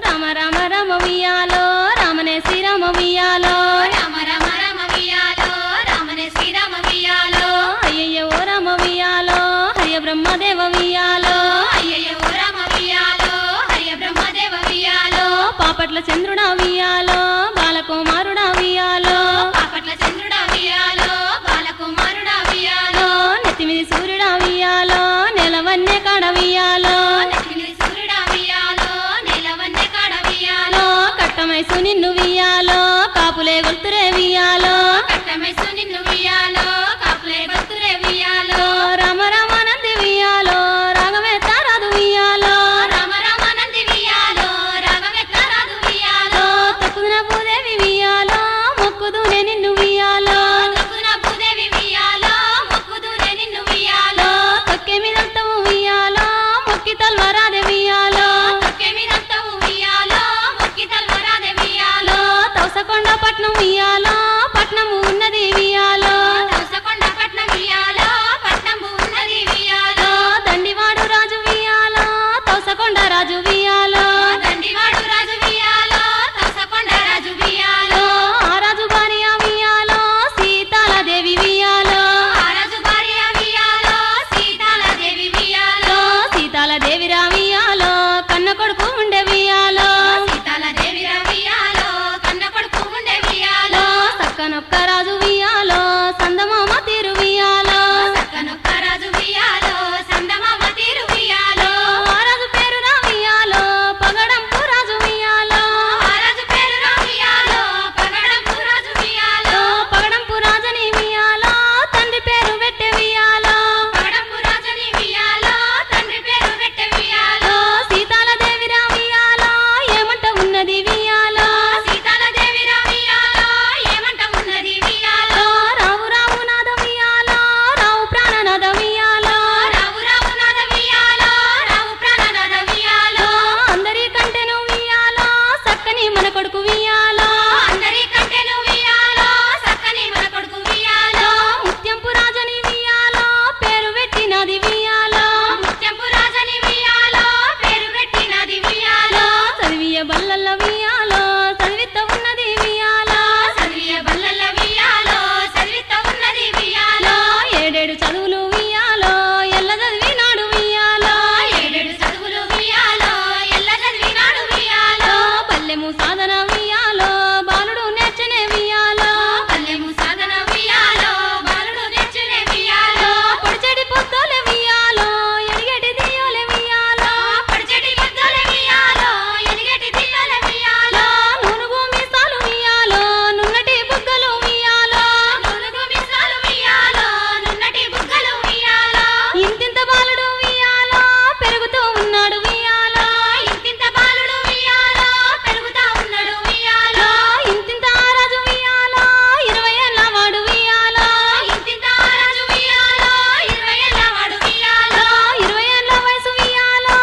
రామ రామ రామ వియాలో రామనే శ్రీరామ వియాలో రామ రామ రామ వియాలో రామనే శ్రీరామ వియాలో అయ్యయ్య ఓ రామ వియాలో హరియ బ్రహ్మదేవ వియాలో అయ్యయ్య ఓ రామ వియాలో హరియ బ్రహ్మదేవ వియాలో పాపట్ల చంద్రుడా వియాలో బాలకుమారుడా వియాలో పాపట్ల చంద్రుడా వియాలో బాలకుమారుడా వియాలో నెత్తిమిది సూర్యుడా వియాలో నెలవన్నే కాడ వియాలో నెత్తిమిది సూర్యుడా వియాలో నెలవన్నె కాడ వియాలో కట్టమైసు నిన్ను వియాలో కాపులే గొల్తురే వియాలో కట్టమైసు నిన్ను వియాలో కాపులే భక్తురే వియాలో రామ రామ నంది వియాలో రాగమెత్త రాదు వియాలో రామ రామ నంది వియాలో రాగమెత్త రాదు వియాలో తక్కున భూదేవి వియాలో మొక్కుదునే నిన్ను వియాలో తక్కున భూదేవి వియాలో మొక్కుదునే నిన్ను వియాలో తొక్కే మీదంతవు వియాలో మొక్కి తల్వరాదే వియాలో తొక్కె మీదంతవు వియాలో మొక్కి తల్వరాదే వియాలో తవసకొండ పట్నం వియాలో పట్నము ఉన్నది వియాలో దోసకొండ పట్నం వియాలో పట్నము ఉన్నది వియాలో దండివాడు రాజు వియాలో తవసకొండ రాజు వియాలో దండివాడు రాజు వియాలో దోసకొండ రాజు వియాలో ఆ రాజు భార్య వియాలో సీతాలదేవి వియాలో ఆ రాజు భార్య వియాలో సీతాలదేవి వియాలో సీతాలదేవి రా వియాలో కన్న కొడుకు ఉండే వియాలో సీతాలదేవి వియాలో కన్న కొడుకు ఉండే వియాలో సక్కనొక్క రాజు వియాలో సందమామ తీరు వియాలో సక్కనొక్క రాజు వియాలో సందమామ తీరు వియాలో ఆ రాజు పేరు రా వియాలో పగడంపు రాజు వియాలో ఆ రాజు పేరు వియాలో పగడంపు రాజు వియాలో పగడంపు రాజని వియాలో తండ్రి పేరు పెట్టే వియాలో పగడంపు రాజని వియాలో తండ్రి పేరు పెట్టె వియాలో సీతాలదేవి రా వియాలో ఏమంట ఉన్నది వియాలో సీతాలదేవి వియాలో ఏమంట ఉన్నది వియాలో రావు రావు నాద వియాలో రావు ప్రాణనాద వియాలో రావు రావు నాద వియాలో రావు ప్రాణనాద వియాలో అందరికంటేను వియాలో సక్కని మన కొడుకు వియాలో అందరికంటేను వియాలో సక్కని మన కొడుకు వియాలో ముత్యంపు రాజని వియాలో పేరు పెట్టినది వియాలో ముత్యంపు రాజని వియాలో పేరు పెట్టినది వియాలో చదివియ బల్లల్ల వియాలో చదివిత ఉన్నది వియాలో చదివియ బల్లల వియాలో చదివిత ఉన్నది వియాలో ఏడేడు చదువులు వియాలో ఎల్ల చదివినాడు వియాలో ఏడేడు చదువులు వియాలో ఎల్ల చదివినాడు వియాలో పల్లెము సాధన వియాలో బాలుడు నేర్చనే వియాలో పల్లెము సాధన వియాలో బాలుడు నేర్చునే వియాలో పొడిచెడి పొద్దులే వియాలో ఎడిగేటి దియోలే వియాలో పడిచెడి బద్దల వియాలో ఎదిగటి దియ్యల వియాలో నూనుగు మీసాలు వియాలో నున్నటి బుగ్గలు వియాలో నునుగు మిసాలు వియాలో నున్నటి బుగ్గలు వియాలో ఇంతింత బాలుడు వియాలో పెరుగుతూ ఉన్నాడు వియాలో ఇంతింత బాలుడు వియాలో పెరుగుతా ఉన్నాడు వియాలో ఇంతింత రాజు వియాలో 20 ఏళ్ళ వాడు వియాలో ఇంతింత రాజు వియాలో 20 ఏళ్ళ వాడు వియాలో 20 ఏళ్ళ వయసు వియాలో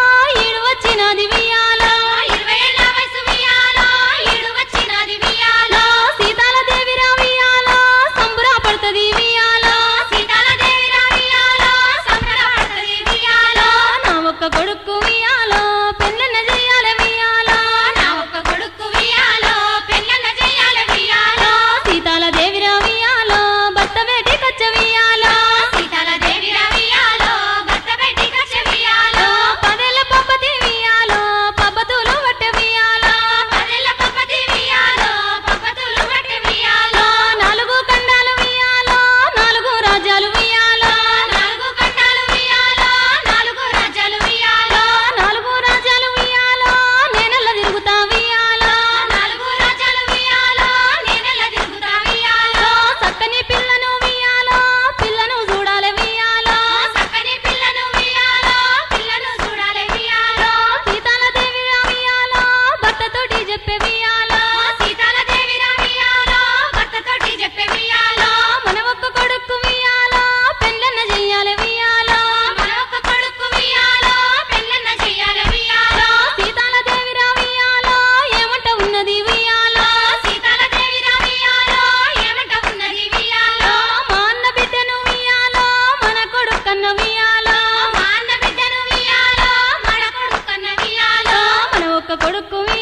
ఈడు వచ్చినది వియాలో 20 ఏళ్ళ వయసు వియాలో ఈడు వచ్చినది వియాలో సీతాలదేవి రా వియాలో సంబురా పడుతుంది వియాలో సీతాలదేవి వియాలో సంబరపడుతుంది వియాలో నా ఒక్క కొడుకు వియాలో పెళ్ళన్న చెయ్యాలి వియాలో నా ఒక్క కొడుకు వియాలో పెళ్ళన్న చెయ్యాల వియాలో సీతాలదేవి రా వియాలో భర్త వేటి కచ్చ వియాలో సీతాలదేవి వియాలో భర్త పెట్టి కచ్చ వియాలో పదేళ్ళ పబ్బతి వియాలో పబ్బతులు పట్టె వియాలో పదేళ్ళ పప్పతి వియాలో పప్పతులు పట్టి వియాలో 4 ఖండాలు వియాలో 4 రాజ్యాలు వియాలో 4 ఖండాలు వియాలో 4 రాజ్యాలు వియాలో 4 రాజ్యాలు వియాలో నేనెల్ల తిరుగుతా వియాలో 4 రాజ్యాలు వియాలో నేనెల్ల తిరుగుతా వియాలో చక్కని పిల్లను వియాలో పిల్లను చూడాలి వియాలో చక్కని పిల్లను వియాలో పిల్లను చూడాలి వియాలో సీతాలదేవి రా వియాలో భర్తతోటి చెప్పే వియాలో సీతాలదేవి వియాలో భర్తతోటి చెప్పే వియాలో మన ఒక్క కొడుకు వియాలో పెళ్ళన్న చెయ్యాలి వియాలో మన ఒక్క కొడుకు వియాలో పెళ్ళన్న చెయ్యాలి వియాలో సీతాలదేవి రా వియాలో ఏమంట ఉన్నది వియాలో సీతాలదేవి వియాలో ఏమంట ఉన్నది వియాలో మా అన్న బిడ్డను వియాలో మన కొడుకన్న వియాలో మా అన్న బిడ్డను వియాలో మన కొడుకన్న వియాలో మన ఒక్క కొడుకు వియాలో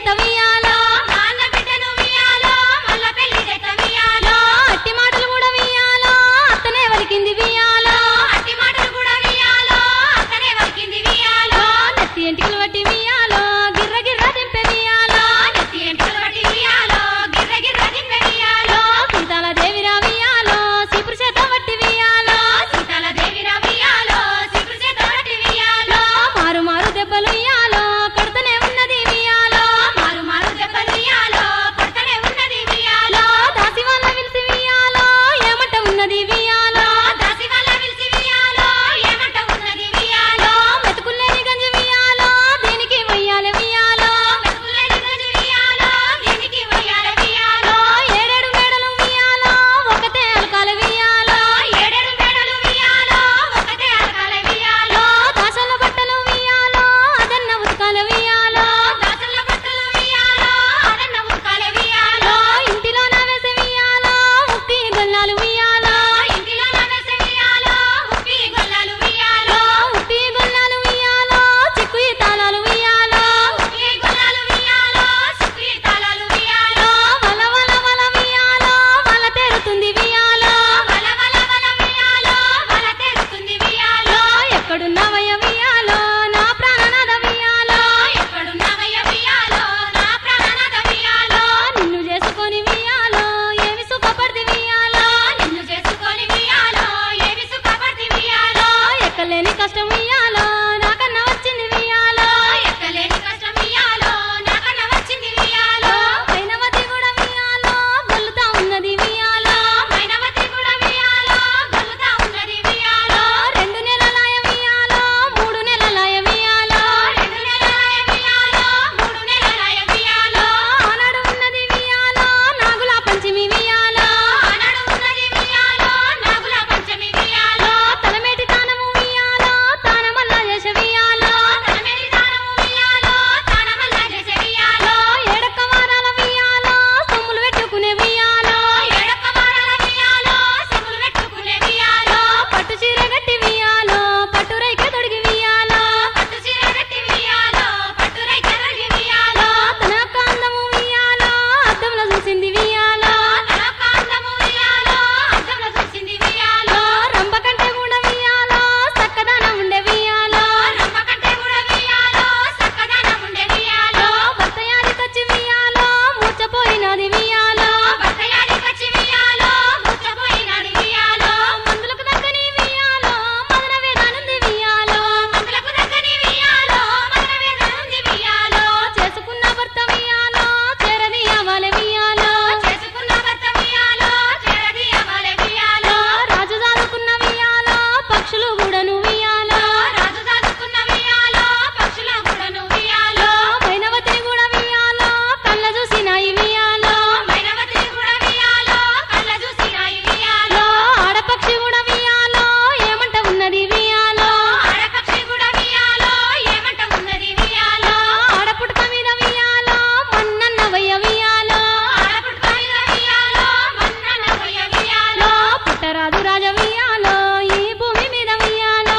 చేత వియాలో నాన్న బిడ్డను వియాలో మల్ల పెళ్లి చేత వియాలో అట్టి మాటలు కూడా వియాలో అత్తనే వలికింది వియాలో అట్టి మాటలు కూడా వియాలో అతనే వలికింది వియాలో నెత్తి ఎంటికలు బట్టి వియాలో గిర్ర గిర్ర దింపే వియాలో నెత్తి ఎంటికలు బట్టి వియాలో గిర్ర గిర్ర దింపే వియాలో సీతాల దేవిరా వియాలో సీపురు చేత బట్టి వియాలో సీతాల దేవిరా వియాలో సిగ్గు చేత బట్టి వియాలో మారు మారు దెబ్బలు వియాలో కొడుతూనే ఉన్నది వియాలో మారు మారు దెబ్బలు వియాలో కొడతనే ఉన్నది వియాలో దాసి వాళ్ళ విలిసి వియాలో ఏమంట ఉన్నది వియాలో దాసి వల్ల పిలిచి వియాలో ఏమంట ఉన్నది వియాలో మెతుకుల్లేని గంజి వియాలో దీనికి వయ్యాలి వియాలో మెతుకులేని గంజి వియాలో దీనికి వయ్యాల వియాలో ఏడేడు మేడలు వియాలో ఒకతే అలకాల వియాలో ఏడేడు మేడలు వియాలో ఒకటే అరకాల వియాలో దాసల బట్టలు వియాలో అదన్న ఉతకాల వియాలో దాసుల బట్టలు వియాలో అదన్న ఉతకాల వియాలో ఇంటిలో వేసే వియాలో ఉక్కి గొల్లాలు వియాలో ఇంటిలో నవ్వేసే వియాలో ఉప్పి గొల్లాలు వియాలో ఉక్కి గొల్లాలు వియాలో చిక్కు తాళాలు వియాలో ఉప్పి గొల్లాలు వియాలో సుక్కి తాళాలు వియాలో వల వల వల వియాలో వల తెరుతుంది వియాలో వల వల వల వియాలో వల తెరుస్తుంది వియాలో ఎక్కడున్నావయ్య వియాలో నా ప్రాణనాథ వియాలో ఎక్కడున్నావయ్య వియాలో నా ప్రాణనాథ వియాలో నిన్ను చేసుకొని వియాలో ఏమి సుఖపడితే వియాలో నిన్ను చేసుకొని వియాలో ఏమి సుఖపడి వియాలో ఎక్కలేని కష్టం వియాలో నాకన్నా వచ్చింది వియాలో ఎక్కలేని కష్టం వియాలో నాకన్నా వచ్చింది వియాలో పైనవతి కూడా వియాలో గొల్లుతా ఉన్నది వియాలో మైనవతి కూడా వియాలో గొల్లుతా ఉన్నది వియాలో 2 నెలలాయ వియాలో 3 నెలలాయ వియాలో 2 నెలలాయ వియాలో 3 నెలలాయ వియాలో ఆనాడు ఉన్నది వియాలో నాగుల పంచమి వియాలో ఆనాడు ఉన్నది వియాలో నాగుల పంచమి వియాలో తలమేటి తానము వియాలో తానమల్ల చేస వియాలో తలమేలి దానము వియాలో తానమల్ల చేసే వియాలో ఏడక్క వారాల వియాలో సొమ్ములు పెట్టుకునే వియాలో ఏడొక్క వారాల వియాలో సొమ్ములు పెట్టుకునే వియాలో పట్టు చీర గట్టి వియాలో పట్టు రైక తొడిగి వియాలో పట్టు చీర కట్టి వియాలో పట్టు రైక తొడిగి వియాలో తన కాందము వియాలో అద్దంలో చూసింది వియాలో తన కాంతము వియాలో అద్దంలో చూసింది వియాలో రంబ కంటే కూడా వియాలో చక్కదనం ఉండే వియాలో రంప కంటే కూడా వియాలో చక్కదనం ఉండే వియాలో భర్తయానికొచ్చి వియాలో మూర్చపోయినది వియాలో భర్తయాడికొచ్చి వియాలో మూర్చపోయినాడు వియాలో మందులకు తగ్గని వియాలో మదన వేదానుంది వియాలో మందులకు తగ్గని వియాలో మదన వేదనుంది వియాలో చేసుకున్న భర్త వియాలో చేరదీయవాలి వియాలో చేసుకున్న భర్త వియాలో చేరదీయవాలె వియాలో రాజు దాదుకున్న వియాలో పక్షులు కూడాను వియాలో రాజు దాచుకున్న వియాలో పక్షుల కూడాను వియాలో మైనవతిని కూడా వియాలో కళ్ళ చూసినాయి వియాలో మైనవతిని కూడా వియాలో కళ్ళ చూసినాయి వియాలో ఆడపక్షి కూడా వియాలో ఏమంట ఉన్నది వియాలో ఆడపక్షి కూడా వియాలో ఏమంట ఉన్నది వియాలో ఆడపుడక మీద వియాలో మన్నన్నవయ్య వియాలో ఆడపుట్ట మీద వియాలో మన్నన్న పోయ వియాలో పుట్టరాదు రాజ వియాలో ఈ భూమి మీద వియాలో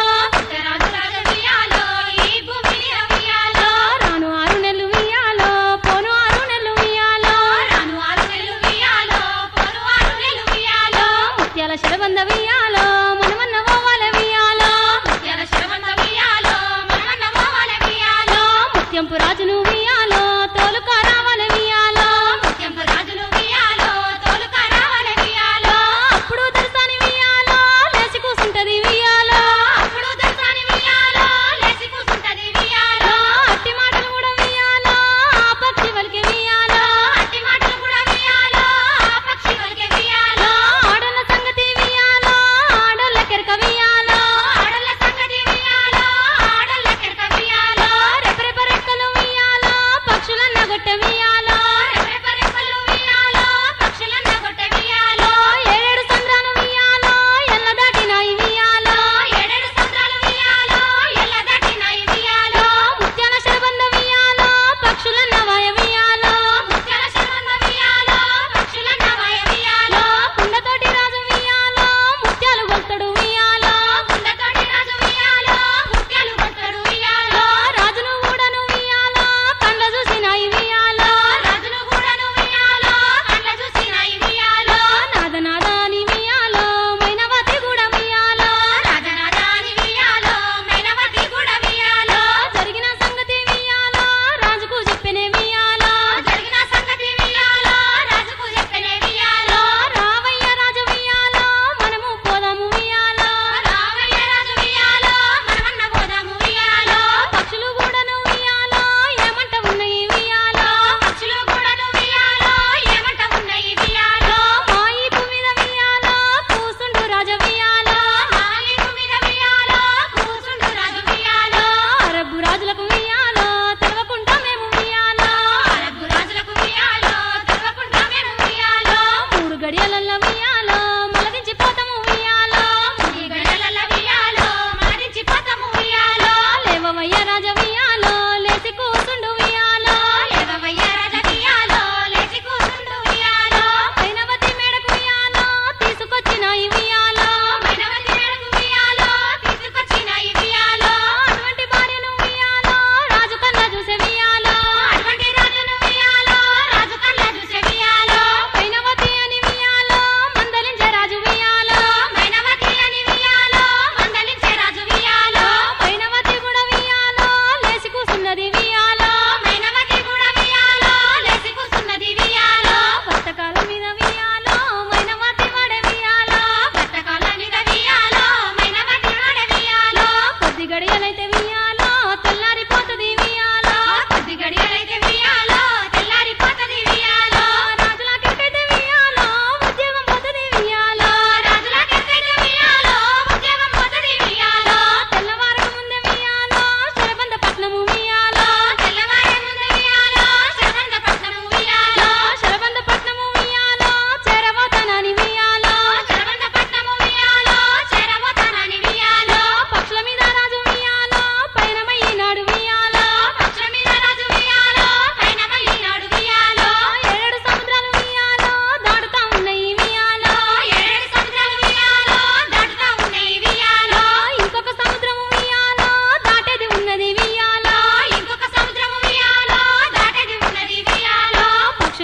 రాజు రాజ వియాలో ఈ భూమి మీద వియాలో రాను 6 నెలలు వియాలో పోను 6 నెలలు వియాలో రాను 6 నెలలు వియాలో పోను 6 నెలలు వియాలో ముత్యాల శరబంద వియాలో మనమన్న పోవాల వియాలో ముత్యాల శరవంత వియాలో మనమన్న పోవాలె వియాలో ముత్యంపు రాజును వియాలో తోలుక రావాల వియాలో ముత్యంపు రాజును వియాలో తోలుక రావాలె వియాలో అప్పుడు దర్శని వియాలో లేచి కూసుంటది వియాలో అప్పుడు దర్శని వియాలో లేచి కూసుంటది వియాలో అట్టి మాటలు కూడా వియాలో ఆ పక్షి వలికే వియాలో అట్టి మాటలు కూడా వియాలో ఆ పక్షి వలికే వియాలో ఆడల సంగతి వియాలో ఆడోళ్ళ కెరక వియాలో ఆడల సంగతి వియాలో ఆడల కెరక వియాలో రెపరెప రెక్కలు వియాలో పక్షులన్న గొట్టె వియాలో రెపరెపరెపలు వియాలో పక్షులన్న గొట్టె వియాలో 7 సంద్రాలు వియాలో ఎల్ల దాటినాయి వియాలో 7 సంద్రాలు వియాలో ఎల్ల దాటినాయి వియాలో ముత్యాల శరబంద వియాలో పక్షులన్న వాయ వియాలో ముత్యాల శరవంత వియాలో పక్షులన్న వాయ వియాలో కుండతోటి రాజు వియాలో ముత్యాలు గొల్తడు వియాలో కుండతోటి రాజు వియాలో ముత్యాలు కొట్టడు వియాలో రాజును కూడాను వియాలో కండ్ల చూసినాయి వియాలో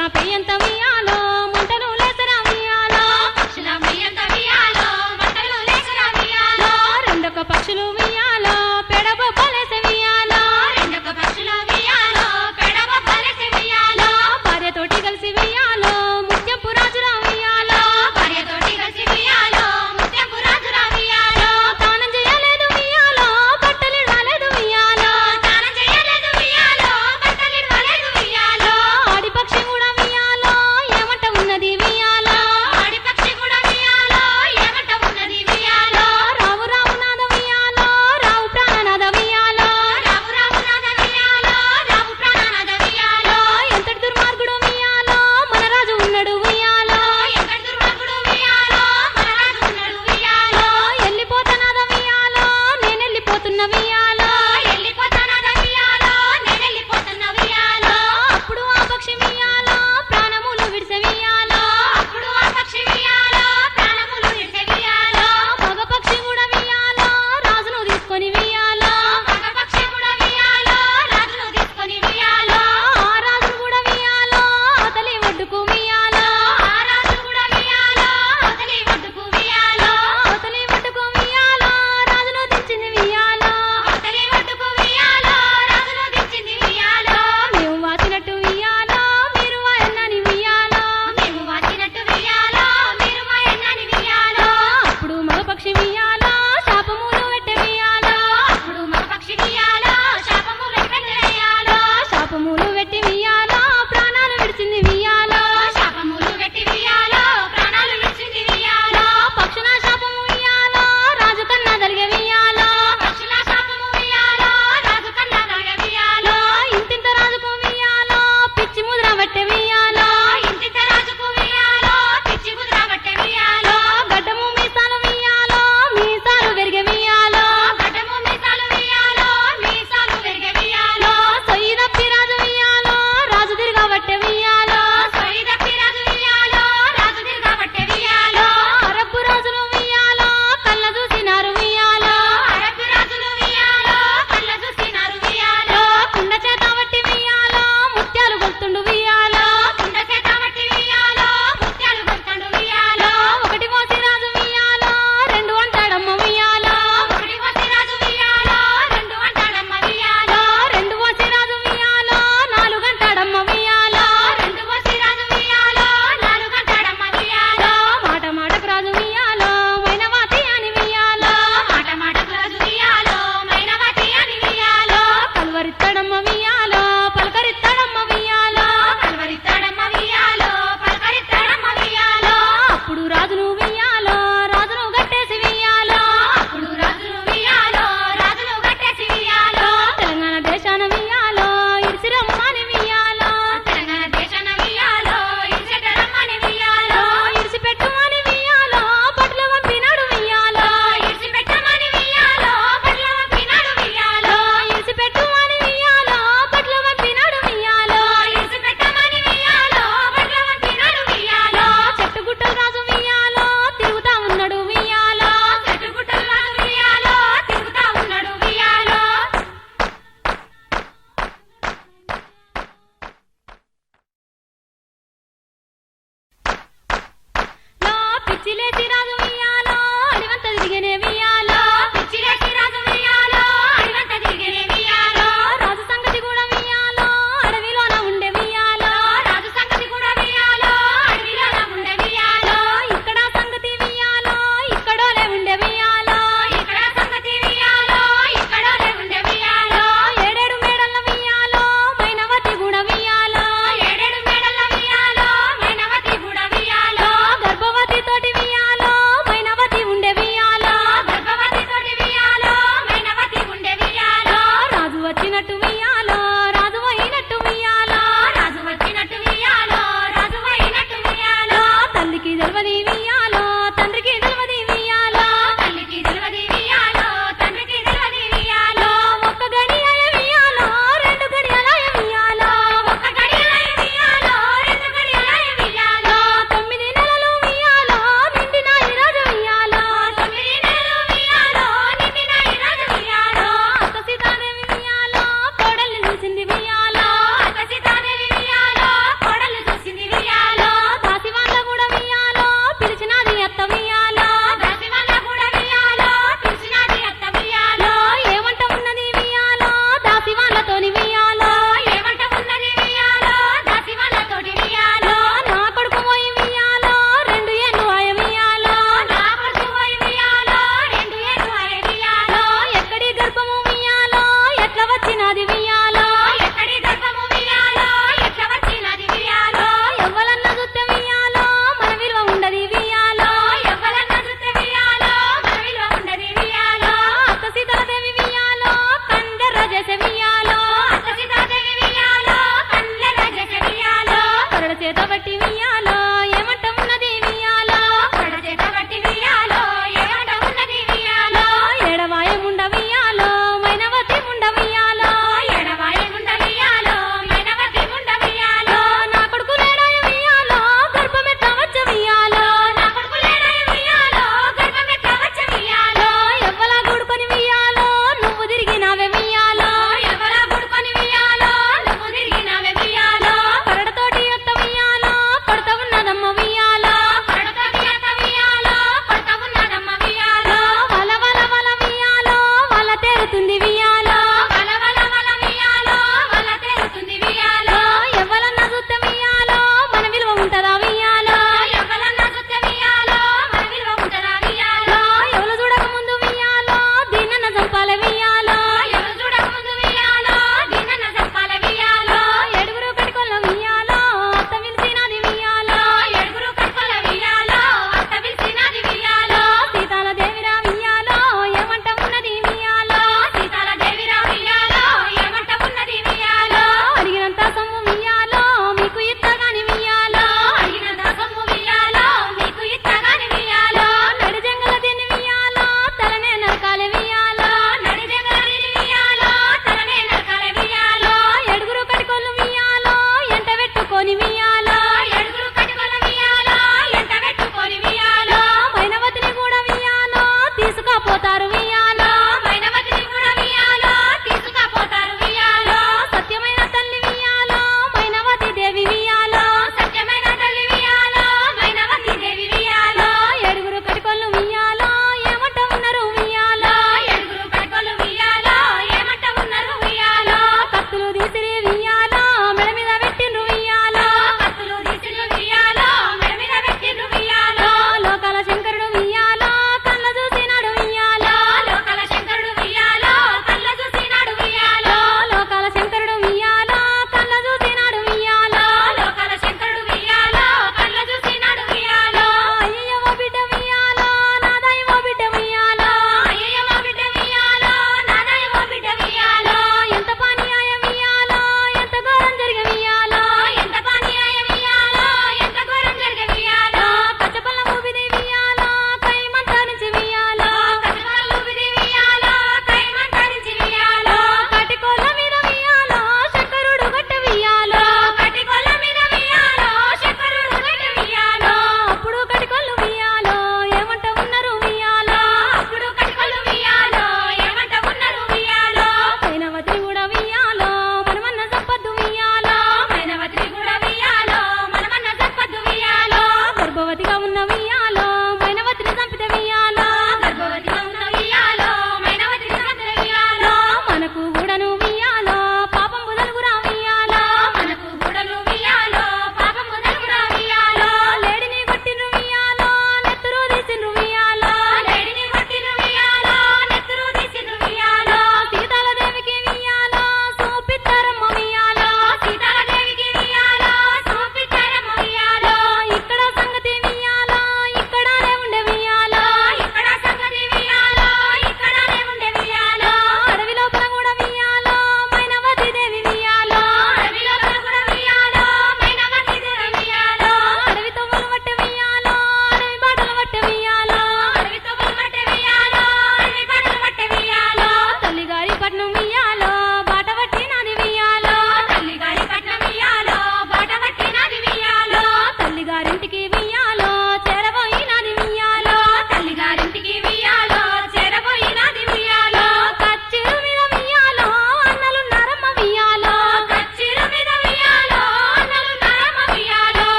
పక్షుల పెయ్యంత వియాలో మంటలు లేసరా వియాలో పక్షుల మెయ్యంత వియాలో మంటలు లేసరా వియాలో రెండొక పక్షులు వియాలో పెడబొబ్బలేసే వియాలో రెండొక పక్షుల వియాలో పెడబొబ్బలేసే వియాలో భార్యతోటి కలిసి వియాలో ముత్యంపు రాజురా వియాలో భార్యతోటి కలిసి వియాలో ముత్యంపు రాజురా వియాలో తానం చేయలేదు వియాలో బట్టలు రాలేదు వియాలో స్నానం చేయలేదు వియాలో బట్టలు ఇవ్వలేదు వియాలో ఆడి పక్షి కూడా వియాలో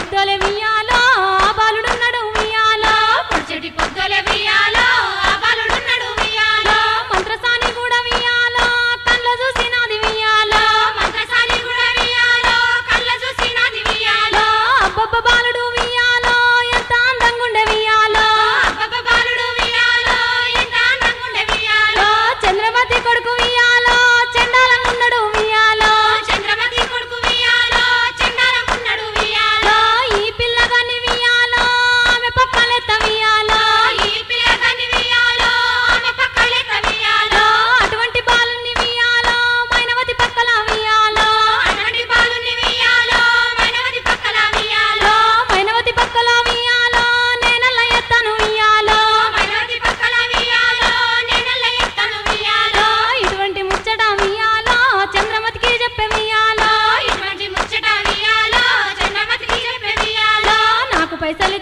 పొద్దోలే వియ్యాలో ఆ బాలుడున్నాడు వియ్యాలో పొడిచెటి పొద్దులే వియాలో ఆ బాలుడున్నాడు వియాలో మంత్రసాని కూడా వియ్యాలో కళ్ళ చూసినది వియ్యాలో మంత్రసాని కూడా వియాలో కళ్ళ చూసినది వియాలో అబ్బబ్బ బాలుడు వియ్యాలో ఎంత అందంగుండే వియ్యాలో అబ్బబ్బ బాలుడు వియాలో ఎంత అందంగుండే వియాలో చంద్రమతి కొడుకు వియ్యాలో చండాలంగున్నాడు వియ్యాలో చంద్రమతి కొడుకు వియాలో చండాలమున్నాడు వియాలో ఈ పిల్లగాన్ని వియ్యాలో ఆమె పక్కలెత్త వియ్యాలో ఈ పిల్లగాని వియాలో ఆమె పక్కలెత్త వియాలో అటువంటి బాలుని వియ్యాలో మైనవతి పక్కల వియ్యాలో అటువంటి బాలుని వియాలో మైనవతి పక్కల వియాలో మైనవతి పక్కల వియ్యాలో నేనల్ల ఎత్తను వియ్యాలో మైనవతి పక్కల వియాలో నేనల్ల ఎత్తను వియాలో ఇటువంటి ముచ్చట వియ్యాలో చంద్రమతికి చెప్పే వియ్యాలో ఇటువంటి ముచ్చట వియాలో చంద్రమతికి చెప్పే వియాలో నాకు పైసలు